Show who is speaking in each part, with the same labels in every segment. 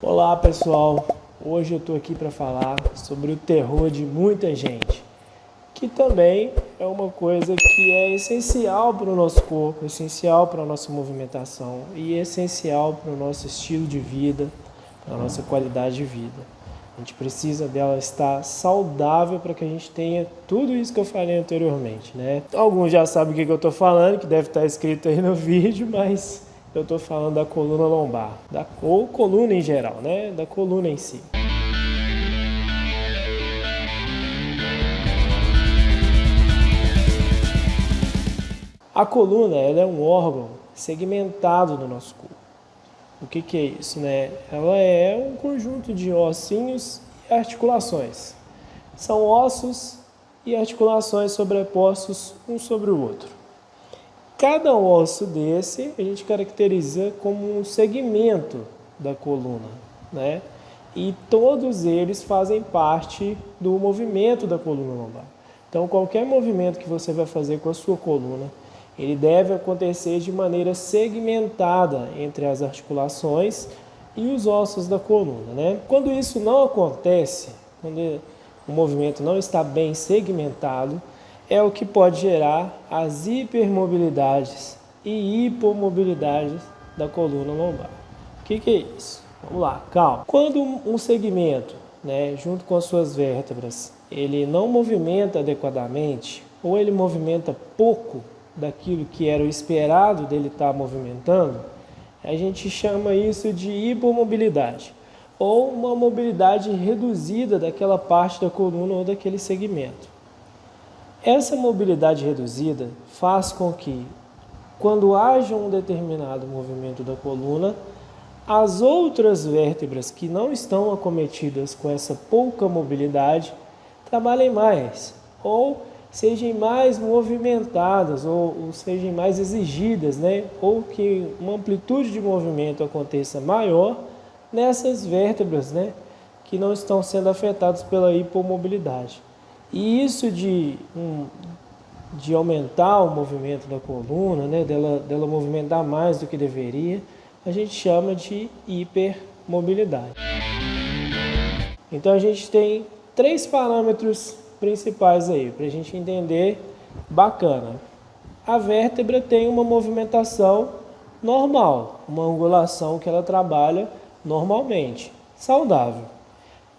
Speaker 1: Olá pessoal, hoje eu estou aqui para falar sobre o terror de muita gente, que também é uma coisa que é essencial para o nosso corpo, essencial para a nossa movimentação e essencial para o nosso estilo de vida, para a nossa qualidade de vida. A gente precisa dela estar saudável para que a gente tenha tudo isso que eu falei anteriormente, né? Alguns já sabem o que eu estou falando, que deve estar escrito aí no vídeo, mas eu estou falando da coluna lombar, ou coluna em geral, né? Da coluna em si. A coluna, ela é um órgão segmentado do nosso corpo. O que é isso, né? Ela é um conjunto de ossinhos e articulações. São ossos e articulações sobrepostos um sobre o outro. Cada osso desse a gente caracteriza como um segmento da coluna, né? E todos eles fazem parte do movimento da coluna lombar. Então, qualquer movimento que você vai fazer com a sua coluna, ele deve acontecer de maneira segmentada entre as articulações e os ossos da coluna, né? Quando isso não acontece, quando o movimento não está bem segmentado, é o que pode gerar as hipermobilidades e hipomobilidades da coluna lombar. O que é isso? Vamos lá, calma. Quando um segmento, né, junto com as suas vértebras, ele não movimenta adequadamente, ou ele movimenta pouco daquilo que era o esperado dele estar movimentando, a gente chama isso de hipomobilidade, ou uma mobilidade reduzida daquela parte da coluna ou daquele segmento. Essa mobilidade reduzida faz com que, quando haja um determinado movimento da coluna, as outras vértebras que não estão acometidas com essa pouca mobilidade trabalhem mais, ou sejam mais movimentadas, ou sejam mais exigidas, né? Ou que uma amplitude de movimento aconteça maior nessas vértebras, né? Que não estão sendo afetadas pela hipomobilidade. E isso de aumentar o movimento da coluna, né? dela movimentar mais do que deveria, a gente chama de hipermobilidade. Então a gente tem 3 parâmetros principais aí, para a gente entender bacana. A vértebra tem uma movimentação normal, uma angulação que ela trabalha normalmente, saudável.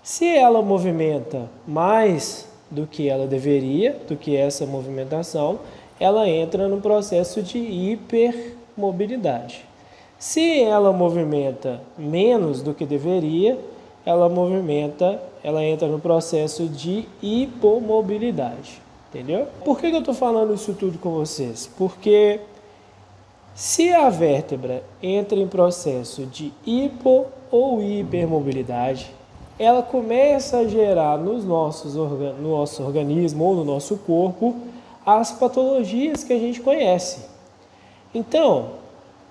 Speaker 1: Se ela movimenta mais do que ela deveria, do que essa movimentação, ela entra no processo de hipermobilidade. Se ela movimenta menos do que deveria, ela entra no processo de hipomobilidade, entendeu? Por que eu estou falando isso tudo com vocês? Porque se a vértebra entra em processo de hipo ou hipermobilidade, ela começa a gerar no nosso organismo ou no nosso corpo as patologias que a gente conhece. Então,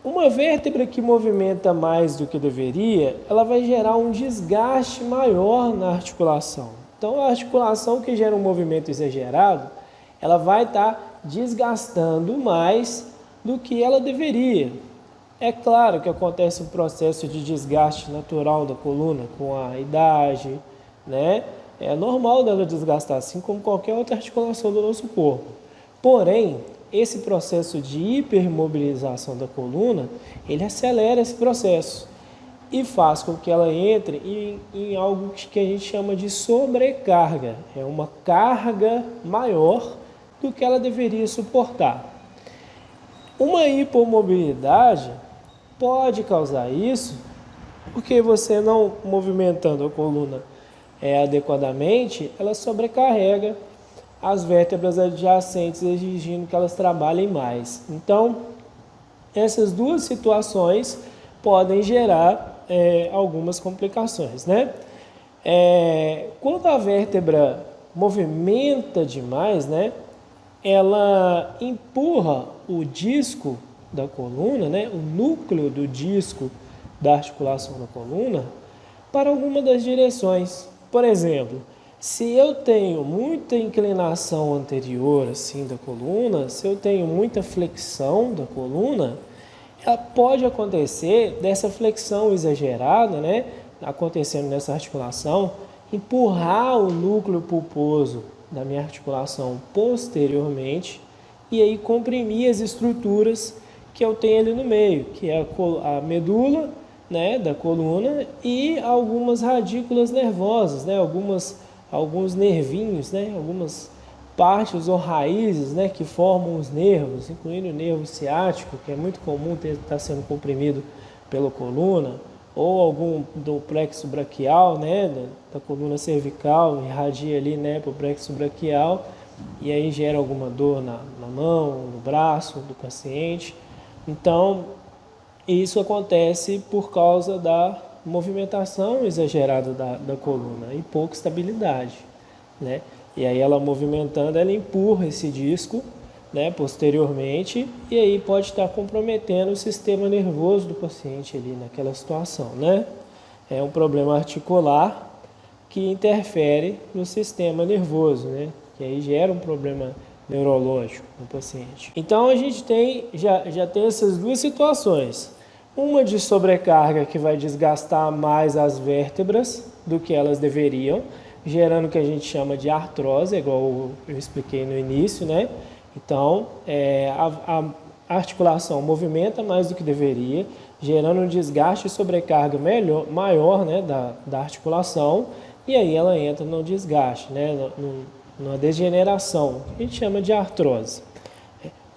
Speaker 1: uma vértebra que movimenta mais do que deveria, ela vai gerar um desgaste maior na articulação. Então, a articulação que gera um movimento exagerado, ela vai estar desgastando mais do que ela deveria. É claro que acontece um processo de desgaste natural da coluna com a idade, né? É normal dela desgastar, assim como qualquer outra articulação do nosso corpo. Porém, esse processo de hipermobilização da coluna, ele acelera esse processo e faz com que ela entre em algo que a gente chama de sobrecarga. É uma carga maior do que ela deveria suportar. Uma hipomobilidade pode causar isso porque você não movimentando a coluna adequadamente, ela sobrecarrega as vértebras adjacentes, exigindo que elas trabalhem mais. Então, essas duas situações podem gerar algumas complicações, né? Quando a vértebra movimenta demais, né, ela empurra o disco da coluna, né, o núcleo do disco da articulação da coluna, para alguma das direções. Por exemplo, se eu tenho muita inclinação anterior assim da coluna, se eu tenho muita flexão da coluna, ela pode acontecer dessa flexão exagerada, né, acontecendo nessa articulação, empurrar o núcleo pulposo da minha articulação posteriormente e aí comprimir as estruturas que eu tenho ali no meio, que é a medula, né, da coluna e algumas radículas nervosas, né, alguns nervinhos, né, algumas partes ou raízes, né, que formam os nervos, incluindo o nervo ciático, que é muito comum estar sendo comprimido pela coluna, ou algum do plexo braquial, né, da coluna cervical, irradia ali, né, para o plexo braquial, e aí gera alguma dor na mão, no braço do paciente. Então, isso acontece por causa da movimentação exagerada da coluna e pouca estabilidade, né? E aí ela movimentando, ela empurra esse disco, né, posteriormente, e aí pode estar comprometendo o sistema nervoso do paciente ali naquela situação, né? É um problema articular que interfere no sistema nervoso, né? Que aí gera um problema neurológico no paciente. Então a gente já tem essas duas situações. Uma de sobrecarga que vai desgastar mais as vértebras do que elas deveriam, gerando o que a gente chama de artrose, igual eu expliquei no início, né? Então, a articulação movimenta mais do que deveria, gerando um desgaste e sobrecarga maior, né, da articulação, e aí ela entra no desgaste, né, numa degeneração, que a gente chama de artrose.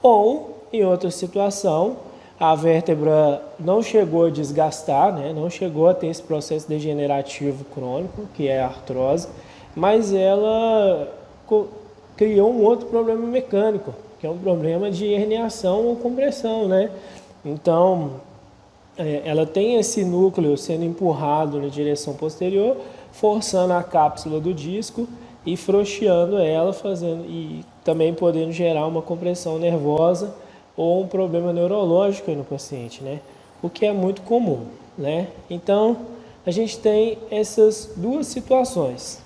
Speaker 1: Ou, em outra situação, a vértebra não chegou a desgastar, né, não chegou a ter esse processo degenerativo crônico, que é a artrose, mas ela criou um outro problema mecânico, que é um problema de herniação ou compressão, né? Então, ela tem esse núcleo sendo empurrado na direção posterior, forçando a cápsula do disco e frouxeando ela, e também podendo gerar uma compressão nervosa ou um problema neurológico no paciente, né? O que é muito comum, né? Então, a gente tem essas duas situações.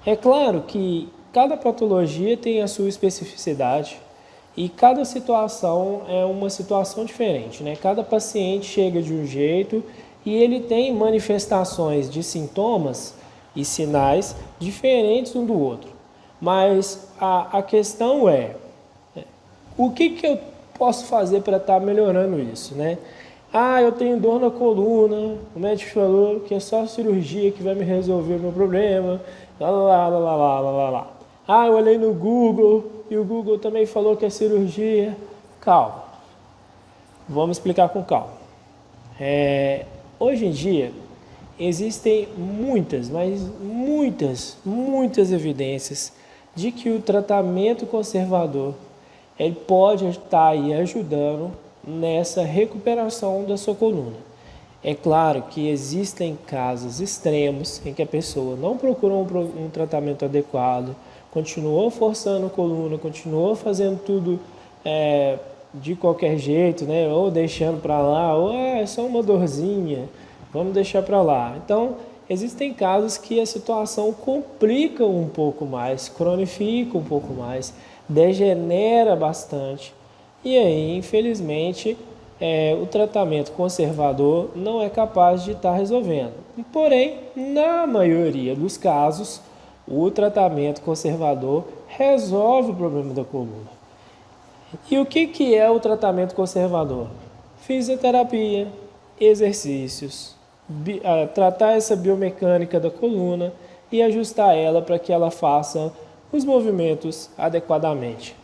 Speaker 1: É claro que cada patologia tem a sua especificidade e cada situação é uma situação diferente, né? Cada paciente chega de um jeito e ele tem manifestações de sintomas e sinais diferentes um do outro. Mas a questão é, o que eu posso fazer para estar melhorando isso, né? Ah, eu tenho dor na coluna, o médico falou que é só a cirurgia que vai me resolver o meu problema, lá. Ah, eu olhei no Google e o Google também falou que é cirurgia. Calma, vamos explicar com calma. Hoje em dia, existem muitas evidências de que o tratamento conservador ele pode estar aí ajudando nessa recuperação da sua coluna. É claro que existem casos extremos em que a pessoa não procurou um tratamento adequado, continuou forçando a coluna, continuou fazendo tudo de qualquer jeito, né? Ou deixando para lá, ou é só uma dorzinha, vamos deixar para lá. Então, existem casos que a situação complica um pouco mais, cronifica um pouco mais, degenera bastante. E aí, infelizmente, o tratamento conservador não é capaz de estar resolvendo. Porém, na maioria dos casos, o tratamento conservador resolve o problema da coluna. E o que é o tratamento conservador? Fisioterapia, exercícios, tratar essa biomecânica da coluna e ajustar ela para que ela faça os movimentos adequadamente.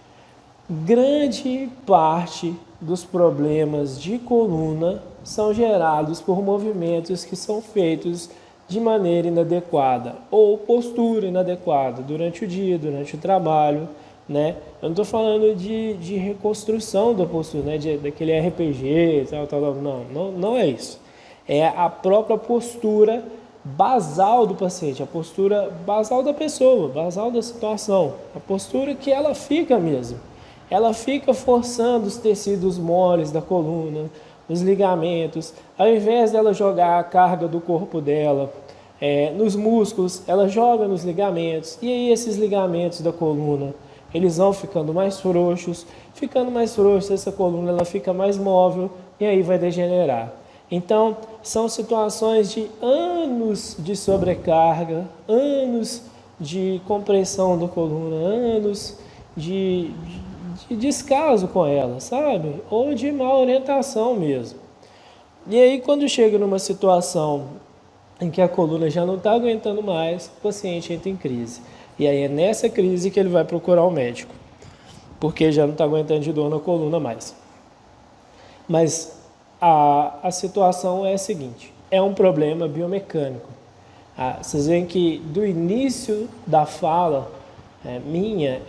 Speaker 1: Grande parte dos problemas de coluna são gerados por movimentos que são feitos de maneira inadequada ou postura inadequada durante o dia, durante o trabalho, né? Eu não estou falando de reconstrução da postura, né? Daquele RPG, tal, não é isso. É a própria postura basal do paciente, a postura basal da pessoa, basal da situação, a postura que ela fica mesmo. Ela fica forçando os tecidos moles da coluna, os ligamentos, ao invés dela jogar a carga do corpo dela nos músculos, ela joga nos ligamentos, e aí esses ligamentos da coluna, eles vão ficando mais frouxos, essa coluna ela fica mais móvel, e aí vai degenerar. Então, são situações de anos de sobrecarga, anos de compressão da coluna, anos de descaso com ela, sabe? Ou de má orientação mesmo. E aí, quando chega numa situação em que a coluna já não está aguentando mais, o paciente entra em crise. E aí é nessa crise que ele vai procurar o médico, porque já não está aguentando de dor na coluna mais. Mas a situação é a seguinte, é um problema biomecânico. Vocês veem que do início da fala minha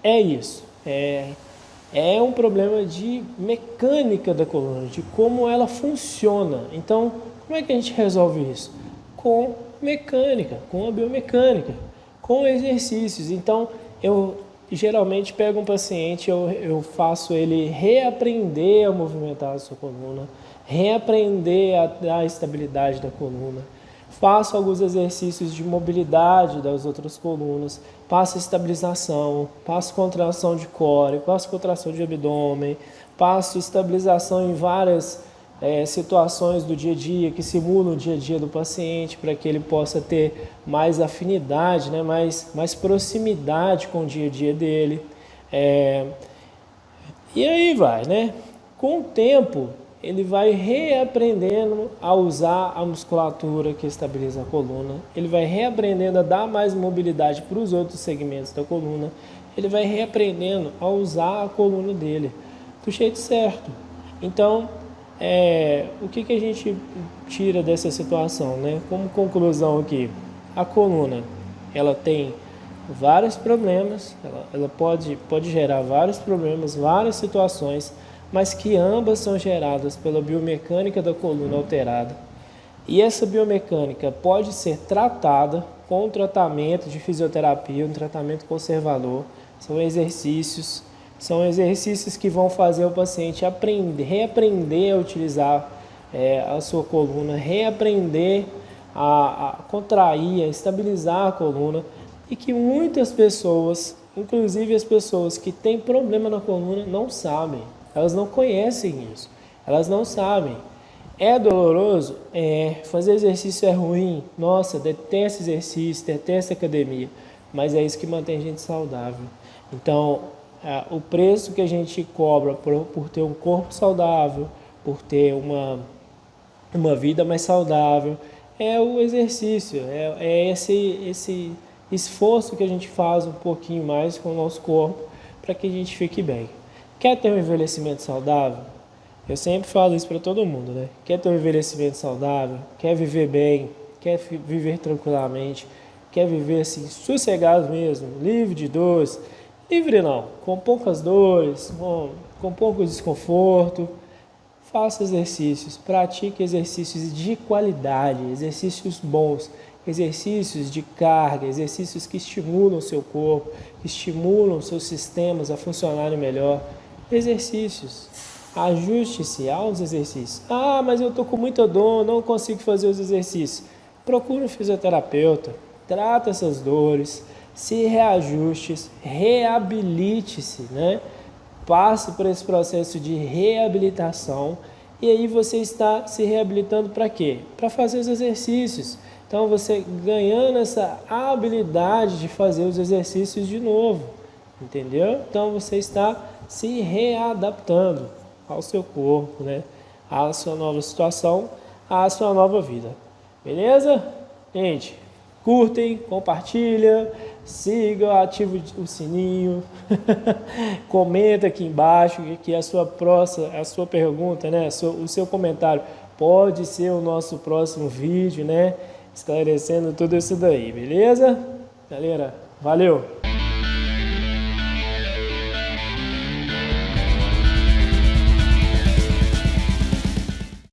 Speaker 1: é isso, é um problema de mecânica da coluna, de como ela funciona. Então, como é que a gente resolve isso? Com mecânica, com a biomecânica, com exercícios. Então, eu geralmente pego um paciente, eu faço ele reaprender a movimentar a sua coluna, reaprender a estabilidade da coluna. Faço alguns exercícios de mobilidade das outras colunas, passo estabilização, passo contração de core, passo contração de abdômen, passo estabilização em várias situações do dia a dia, que simulam o dia a dia do paciente, para que ele possa ter mais afinidade, né, mais proximidade com o dia a dia dele. E aí vai, né? Com o tempo, ele vai reaprendendo a usar a musculatura que estabiliza a coluna, ele vai reaprendendo a dar mais mobilidade para os outros segmentos da coluna, ele vai reaprendendo a usar a coluna dele do jeito certo. Então, o que a gente tira dessa situação, né? Como conclusão aqui, a coluna, ela tem vários problemas, ela pode gerar vários problemas, várias situações, mas que ambas são geradas pela biomecânica da coluna alterada. E essa biomecânica pode ser tratada com um tratamento de fisioterapia, um tratamento conservador. São exercícios que vão fazer o paciente reaprender a utilizar a sua coluna, reaprender a contrair, a estabilizar a coluna, e que muitas pessoas, inclusive as pessoas que têm problema na coluna, não sabem. Elas não conhecem isso, elas não sabem. É doloroso? Fazer exercício é ruim. Nossa, detesto exercício, detesto academia. Mas é isso que mantém a gente saudável. Então, o preço que a gente cobra por ter um corpo saudável, por ter uma vida mais saudável, é o exercício, é esse esforço que a gente faz um pouquinho mais com o nosso corpo para que a gente fique bem. Quer ter um envelhecimento saudável? Eu sempre falo isso para todo mundo, né? Quer ter um envelhecimento saudável? Quer viver bem? Quer viver tranquilamente? Quer viver assim, sossegado mesmo? Livre de dores? Livre não, com poucas dores, com pouco desconforto. Faça exercícios, pratique exercícios de qualidade, exercícios bons, exercícios de carga, exercícios que estimulam o seu corpo, que estimulam seus sistemas a funcionarem melhor. Exercícios. Ajuste-se aos exercícios. Mas eu estou com muita dor, não consigo fazer os exercícios. Procure um fisioterapeuta, trata essas dores, se reajuste, reabilite-se, né? Passe por esse processo de reabilitação e aí você está se reabilitando para quê? Para fazer os exercícios. Então você ganhando essa habilidade de fazer os exercícios de novo, entendeu? Então você está se readaptando ao seu corpo, né? À sua nova situação, à sua nova vida. Beleza? Gente, curtem, compartilha, siga, ativa o sininho, comenta aqui embaixo que a sua pergunta, né? O seu comentário pode ser o nosso próximo vídeo, né? Esclarecendo tudo isso daí, beleza? Galera, valeu!